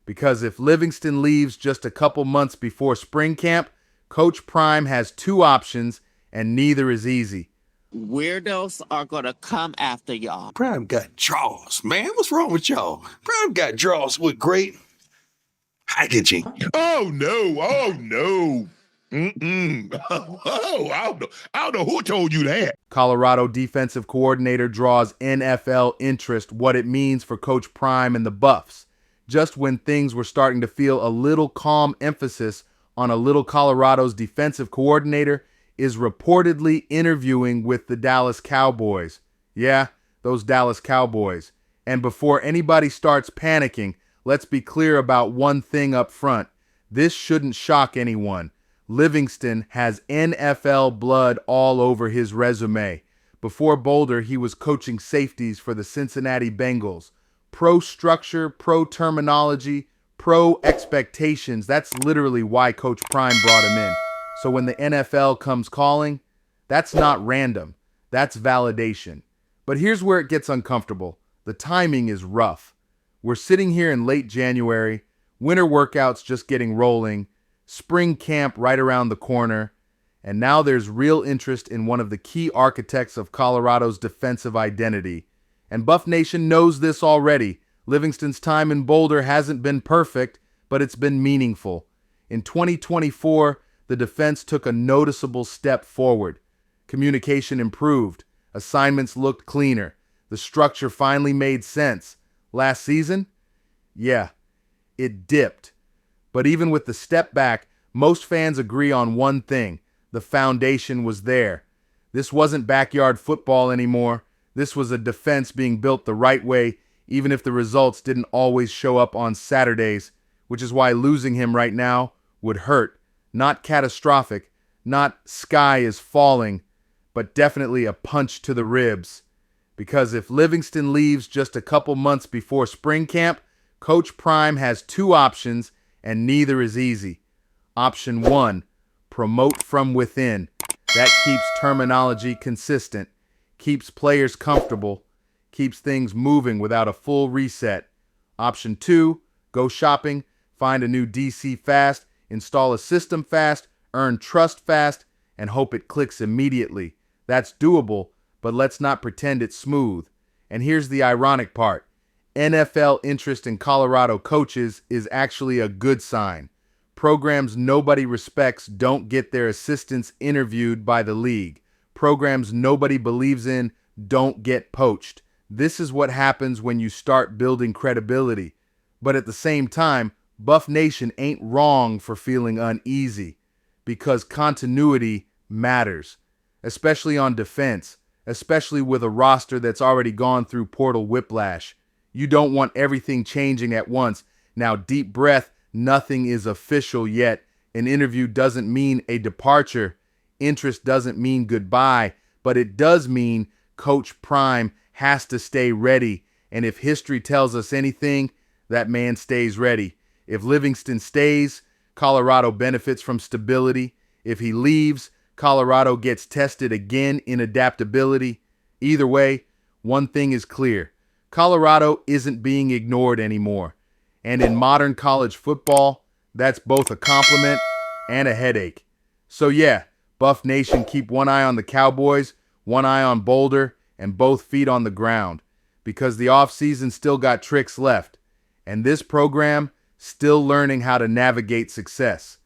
Because if Livingston leaves just a couple months before spring camp, Coach Prime has two options, and neither is easy. Weirdos are gonna come after y'all. Prime got draws, man. What's wrong with y'all? Prime got draws with great packaging. Oh no. I don't know who told you that. Colorado defensive coordinator draws NFL interest, what it means for Coach Prime and the Buffs. Just when things were starting to feel a little calm, emphasis on a little Colorado's defensive coordinator is reportedly interviewing with the Dallas Cowboys. Yeah, those Dallas Cowboys. And before anybody starts panicking, let's be clear about one thing up front. This shouldn't shock anyone. Livingston has NFL blood all over his resume. Before Boulder, he was coaching safeties for the Cincinnati Bengals. Pro structure, pro terminology, pro expectations. That's literally why Coach Prime brought him in. So when the NFL comes calling, that's not random. That's validation. But here's where it gets uncomfortable. The timing is rough. We're sitting here in late January, winter workouts just getting rolling, spring camp right around the corner, and now there's real interest in one of the key architects of Colorado's defensive identity. And Buff Nation knows this already. Livingston's time in Boulder hasn't been perfect, but it's been meaningful. In 2024, the defense took a noticeable step forward. Communication improved. Assignments looked cleaner. The structure finally made sense. Last season? Yeah, it dipped. But even with the step back, most fans agree on one thing. The foundation was there. This wasn't backyard football anymore. This was a defense being built the right way, even if the results didn't always show up on Saturdays, which is why losing him right now would hurt. Not catastrophic, not sky is falling, but definitely a punch to the ribs. Because if Livingston leaves just a couple months before spring camp, Coach Prime has two options, and neither is easy. Option 1, promote from within. That keeps terminology consistent, keeps players comfortable, keeps things moving without a full reset. Option 2, go shopping, find a new DC fast, install a system fast, earn trust fast, and hope it clicks immediately. That's doable, but let's not pretend it's smooth. And here's the ironic part. NFL interest in Colorado coaches is actually a good sign. Programs nobody respects don't get their assistants interviewed by the league. Programs nobody believes in don't get poached. This is what happens when you start building credibility. But at the same time, Buff Nation ain't wrong for feeling uneasy, because continuity matters, especially on defense, especially with a roster that's already gone through portal whiplash. You don't want everything changing at once. Now, deep breath, nothing is official yet. An interview doesn't mean a departure. Interest doesn't mean goodbye, but it does mean Coach Prime has to stay ready. And if history tells us anything, that man stays ready. If Livingston stays, Colorado benefits from stability. If he leaves, Colorado gets tested again in adaptability. Either way, one thing is clear. Colorado isn't being ignored anymore. And in modern college football, that's both a compliment and a headache. So yeah, Buff Nation, keep one eye on the Cowboys, one eye on Boulder, and both feet on the ground. Because the offseason still got tricks left. And this program still learning how to navigate success.